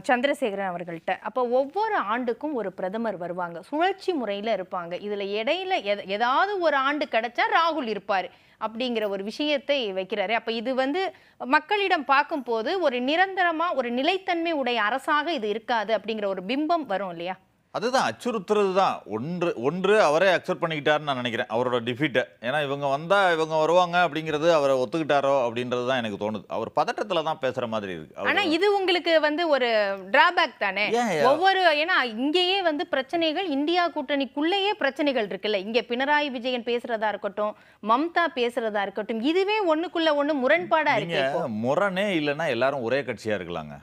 சந்திரசேகரன் அவர்கள்ட்ட. அப்போ ஒவ்வொரு ஆண்டுக்கும் ஒரு பிரதமர் வருவாங்க, சுழற்சி முறையில் இருப்பாங்க. இதில் இடையில ஏதாவது ஒரு ஆண்டு கிடைச்சா ராகுல் இருப்பார் அப்படிங்கிற ஒரு விஷயத்தை வைக்கிறாரு. அப்போ இது வந்து மக்களிடம் பார்க்கும்போது ஒரு நிரந்தரமாக ஒரு நிலைத்தன்மை உடைய அரசாக இது இருக்காது அப்படிங்கிற ஒரு பிம்பம் வரும் இல்லையா? அதுதான் அச்சுறுத்துறது தான். ஒன்று அவரே அக்செப்ட் பண்ணிக்கிட்டாருன்னு நான் நினைக்கிறேன், அவரோட டிஃபீட்டை. ஏன்னா இவங்க வந்தால் இவங்க வருவாங்க அப்படிங்கிறது அவரை ஒத்துக்கிட்டாரோ அப்படின்றது தான் எனக்கு தோணுது. அவர் பதட்டத்தில் தான் பேசுகிற மாதிரி இருக்கு. ஆனால் இது உங்களுக்கு வந்து ஒரு டிராபேக் தானே? ஒவ்வொரு ஏன்னா இங்கேயே வந்து பிரச்சனைகள், இந்தியா கூட்டணிக்குள்ளேயே பிரச்சனைகள் இருக்குல்ல. இங்கே பினராயி விஜயன் பேசுறதா இருக்கட்டும், மம்தா பேசுறதா இருக்கட்டும், இதுவே ஒன்றுக்குள்ள ஒன்று முரண்பாடாக இருக்கு. முரணே இல்லைன்னா எல்லாரும் ஒரே கட்சியாக இருக்கலாங்க.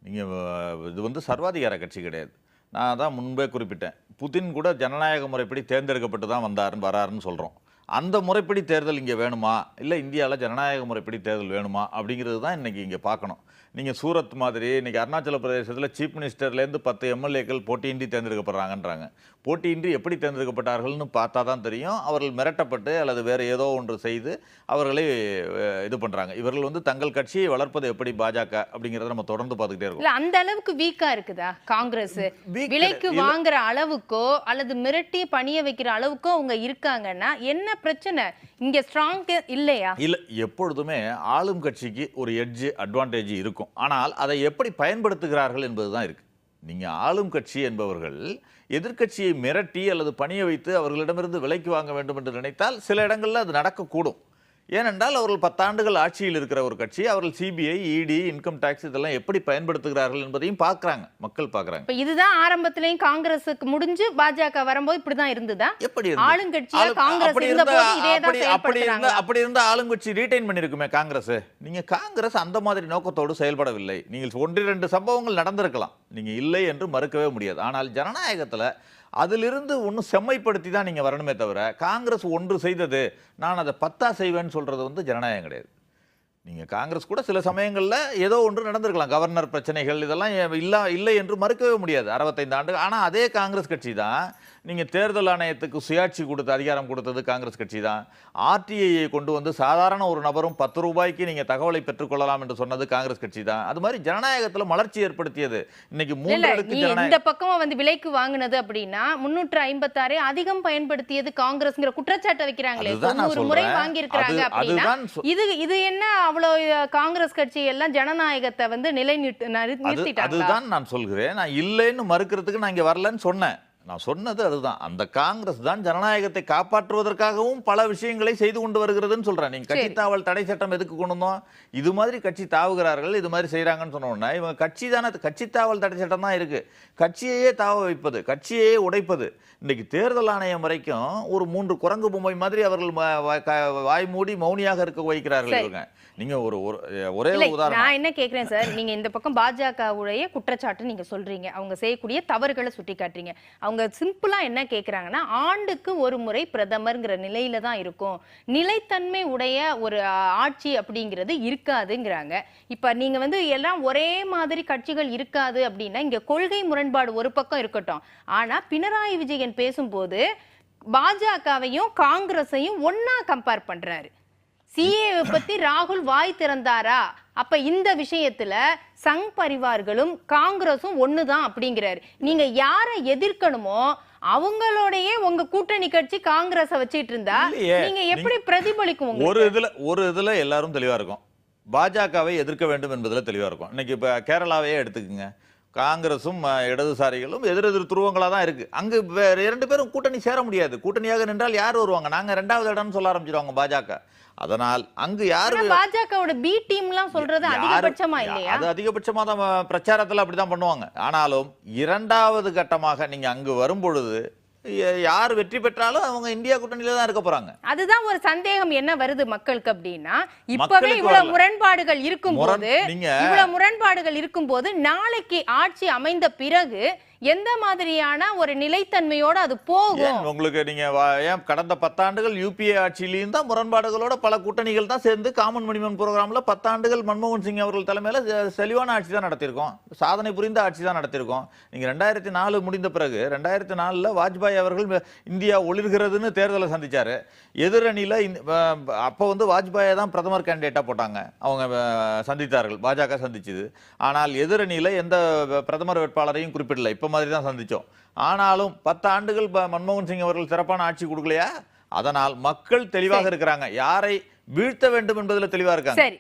நீங்கள் இது வந்து சர்வாதிகார கட்சி கிடையாது. நான் தான் முன்பே குறிப்பிட்டேன், புதின் கூட ஜனநாயக முறைப்படி தேர்ந்தெடுக்கப்பட்டு தான் வராருன்னு சொல்கிறோம். அந்த முறைப்படி தேர்தல் இங்கே வேணுமா, இல்லை இந்தியாவில் ஜனநாயக முறைப்படி தேர்தல் வேணுமா அப்படிங்கிறது தான் இன்றைக்கி இங்கே பார்க்கணும். நீங்கள் சூரத் மாதிரி இன்றைக்கி அருணாச்சல பிரதேசத்தில் சீஃப் மினிஸ்டர்லேருந்து 10 எம்எல்ஏக்கள் போட்டியின்றி தேர்ந்தெடுக்கப்படுறாங்கன்றாங்க. போட்டியின்றி எப்படி தேர்ந்தெடுக்கப்பட்டார்கள்னு பார்த்தா தான் தெரியும். அவர்கள் மிரட்டப்பட்டு அல்லது வேறு ஏதோ ஒன்று செய்து அவர்களை இது பண்ணுறாங்க. இவர்கள் வந்து தங்கள் கட்சியை வளர்ப்பது எப்படி பாஜக அப்படிங்கிறத நம்ம தொடர்ந்து பார்த்துக்கிட்டே இருக்கோம். இல்லை அந்த அளவுக்கு வீக்காக இருக்குதா காங்கிரஸ்? விலைக்கு வாங்குற அளவுக்கோ அல்லது மிரட்டி பணிய வைக்கிற அளவுக்கோ அவங்க இருக்காங்கன்னா என்ன பிரச்சனை? இங்க ஸ்ட்ராங் இல்லையா? இல்ல, எப்பொழுதுமே ஆளும் கட்சிக்கு ஒரு எட்ஜ் அட்வான்டேஜ் இருக்கும். ஆனால் அதை எப்படி பயன்படுத்துகிறார்கள் என்பதுதான் இருக்கு. நீங்க ஆளும் கட்சி என்பவர்கள் எதிர்க்கட்சியை மிரட்டி அல்லது பணிய வைத்து அவர்களிடமிருந்து விலைக்கு வாங்க வேண்டும் என்று நினைத்தால் சில இடங்களில் அது நடக்கக்கூடும். ஏனென்றால் அவர்கள் 10 ஆண்டுகள் ஆட்சியில் இருக்கிற ஒரு கட்சி. அவர்கள் சிபிஐ, இடி, இன்கம் டாக்ஸ் இதெல்லாம் எப்படி பயன்படுத்துகிறார்கள் என்பதையும் பார்க்குறாங்க, மக்கள் பார்க்குறாங்க. இப்போ இதுதான் ஆரம்பத்திலையும் காங்கிரஸுக்கு முடிஞ்சு பாஜக வரும்போது இப்படி தான் இருந்ததா? எப்படி ஆளுங்கட்சியா காங்கிரஸ் இருந்தபோது இதே தான் செயல்படுறாங்க. அப்படி இருந்த ஆளுங்கட்சி ரீடைன் பண்ணிருக்குமே காங்கிரஸ். நீங்க காங்கிரஸ் அந்த மாதிரி நோக்கத்தோடு செயல்படவில்லை. நீங்கள் 1-2 சம்பவங்கள் நடந்திருக்கலாம், நீங்க இல்லை என்று மறுக்கவே முடியாது. ஆனால் ஜனநாயகத்தில் அதிலிருந்து ஒன்றும் செம்மைப்படுத்தி தான் நீங்கள் வரணுமே தவிர, காங்கிரஸ் ஒன்று செய்தது நான் அதை 10 செய்வேன்னு சொல்கிறது வந்து ஜனநாயகம் கிடையாது. நீங்கள் காங்கிரஸ் கூட சில சமயங்களில் ஏதோ ஒன்று நடந்திருக்கலாம், கவர்னர் பிரச்சனைகள் இதெல்லாம் இல்லை என்று மறுக்கவே முடியாது 65 ஆண்டு. ஆனால் அதே காங்கிரஸ் கட்சி தான் நீங்கள் தேர்தல் ஆணையத்துக்கு சுயாட்சி அதிகாரம் கொடுத்தது காங்கிரஸ் கட்சி தான். ஆர்டிஐயை கொண்டு வந்து சாதாரண ஒரு நபரும் 10 ரூபாய்க்கு நீங்கள் தகவலை பெற்றுக்கொள்ளலாம் என்று சொன்னது காங்கிரஸ் கட்சி தான். அது மாதிரி ஜனநாயகத்தில் மலர்ச்சி ஏற்படுத்தியது. இன்னைக்கு 3 அடுக்கு இந்த பக்கமா வந்து விலைக்கு வாங்கினது அப்படின்னா 356 அதிகம் பயன்படுத்தியது காங்கிரஸ்ங்கிற குற்றச்சாட்டை வைக்கிறாங்களே. 90 முறை வாங்கி இருக்காங்க அப்படின்னா இது என்ன அவ்வளவு காங்கிரஸ் கட்சி எல்லாம் ஜனநாயகத்தை வந்து நிறுத்திட்டாங்க? அதுதான் நான் சொல்கிறேன். நான் இல்லைன்னு மறுக்கிறதுக்கு நான் இங்க வரலன்னு சொன்னேன். நான் சொன்னது அதுதான். அந்த காங்கிரஸ் தான் ஜனநாயகத்தை காப்பாற்றுவதற்காகவும் பல விஷயங்களை செய்து கொண்டு வருகிறதுன்னு சொல்றேன். நீங்க கட்சி தாவல் தடை சட்டம் எதுக்கு கொண்டு வந்தோம்? இது மாதிரி கட்சி தாவுகிறார்கள், இது மாதிரி செய்யறாங்கன்னு சொன்னோம்னா இவங்க கட்சி தானே, கட்சி தாவல் தடை சட்டம் தான் இருக்கு. கட்சியையே தாவ வைப்பது, கட்சியையே உடைப்பது. இன்னைக்கு தேர்தல் ஆணையம் வரைக்கும் ஒரு 3 குரங்கு பொம்மை மாதிரி அவர்கள் வாய் மூடி மௌனியாக இருக்க வைக்கிறார்கள் இவங்க. நீங்க ஒரே உதாரணம் நான் என்ன கேட்கிறேன் சார், நீங்க இந்த பக்கம் பாஜகவுடைய குற்றச்சாட்டு நீங்க சொல்றீங்க, அவங்க செய்யக்கூடிய தவறுகளை சுட்டி காட்டுறீங்க. அவங்க சிம்பிளா என்ன கேட்குறாங்கன்னா, ஆண்டுக்கு ஒரு முறை பிரதமர்ங்கிற நிலையில தான் இருக்கும், நிலைத்தன்மை உடைய ஒரு ஆட்சி அப்படிங்கிறது இருக்காதுங்கிறாங்க. இப்ப நீங்க வந்து எல்லாம் ஒரே மாதிரி கட்சிகள் இருக்காது அப்படின்னா இங்க கொள்கை முரண்பாடு ஒரு பக்கம் இருக்கட்டும். ஆனா பினராயி விஜயன் பேசும்போது பாஜகவையும் காங்கிரஸையும் ஒன்னா கம்பேர் பண்றாரு. சிஏவை பத்தி ராகுல் வாய் திறந்தாரா? அப்ப இந்த விஷயத்துல சங் பரிவார்களும் காங்கிரஸும் ஒண்ணுதான் அப்படிங்கிறாரு. நீங்க யாரை எதிர்க்கணுமோ அவங்களோடய உங்க கூட்டணி கட்சி காங்கிரஸை வச்சிட்டு இருந்தா நீங்க எப்படி பிரதிபலிக்கும்? ஒரு இதுல எல்லாரும் தெளிவா இருக்கும், பாஜகவை எதிர்க்க வேண்டும் என்பதுல தெளிவா இருக்கும். இன்னைக்கு இப்ப கேரளாவையே எடுத்துக்குங்க, காங்கிரஸும் இடதுசாரிகளும் எதிரெதிர் துருவங்களா தான் இருக்கு. அங்கு 2 பேரும் கூட்டணி சேர முடியாது. கூட்டணியாக நின்றால் யார் வருவாங்க? நாங்க 2வது இடம்னு சொல்ல ஆரம்பிச்சிருவாங்க பாஜக. அதனால் அங்கு யாரு பாஜகவோட பி டீம்லாம் சொல்றது அதிகபட்சமா இல்லையா? அது அதிகபட்சமா தான் பிரச்சாரத்துல அப்படிதான் பண்ணுவாங்க. ஆனாலும் 2வது கட்டமாக நீங்க அங்கு வரும்பொழுது யார் வெற்றி பெற்றாலும் அவங்க இந்தியா கூட்டணியில தான் இருக்க போறாங்க. அதுதான் ஒரு சந்தேகம் என்ன வருது மக்களுக்கு அப்படின்னா, இப்பவே இவ்வளவு முரண்பாடுகள் இருக்கும்போது நாளைக்கு ஆட்சி அமைந்த பிறகு எந்த மாதிரியான ஒரு நிலைத்தன்மையோட அது போகும்? ஏன் உங்களுக்கு நீங்க ஏன் கடந்த 10 ஆண்டுகள் யூபிஏ ஆட்சியிலையும் தான் முரண்பாடுகளோட பல கூட்டணிகள் தான் சேர்ந்து காமன் மினிமம் ப்ரோக்ராம்ல 10 ஆண்டுகள் மன்மோகன் சிங் அவர்கள் தலைமையில தெளிவான ஆட்சி தான் நடத்தியிருக்கோம், சாதனை புரிந்த ஆட்சி தான் நடத்தியிருக்கோம். நீங்க 2004 முடிந்த பிறகு 2004ல வாஜ்பாய் அவர்கள் இந்தியா ஒளிர்கிறதுன்னு தேர்தலை சந்திச்சாரு. எதிரணியில அப்போ வாஜ்பாயை தான் பிரதமர் கேண்டிடேட்டா போட்டாங்க, அவங்க சந்தித்தார்கள், பாஜக சந்திச்சது. ஆனால் எதிரணியில எந்த பிரதமர் வேட்பாளரையும் குறிப்பிடல, இப்ப மாதிரி தான் சந்திச்சோம். ஆனாலும் 10 ஆண்டுகள் மன்மோகன் சிங் அவர்கள் சிறப்பான ஆட்சி கொடுக்கலையா? அதனால் மக்கள் தெளிவாக இருக்கிறாங்க, யாரை வீழ்த்த வேண்டும் என்பதில் தெளிவா இருக்காங்க. சரி.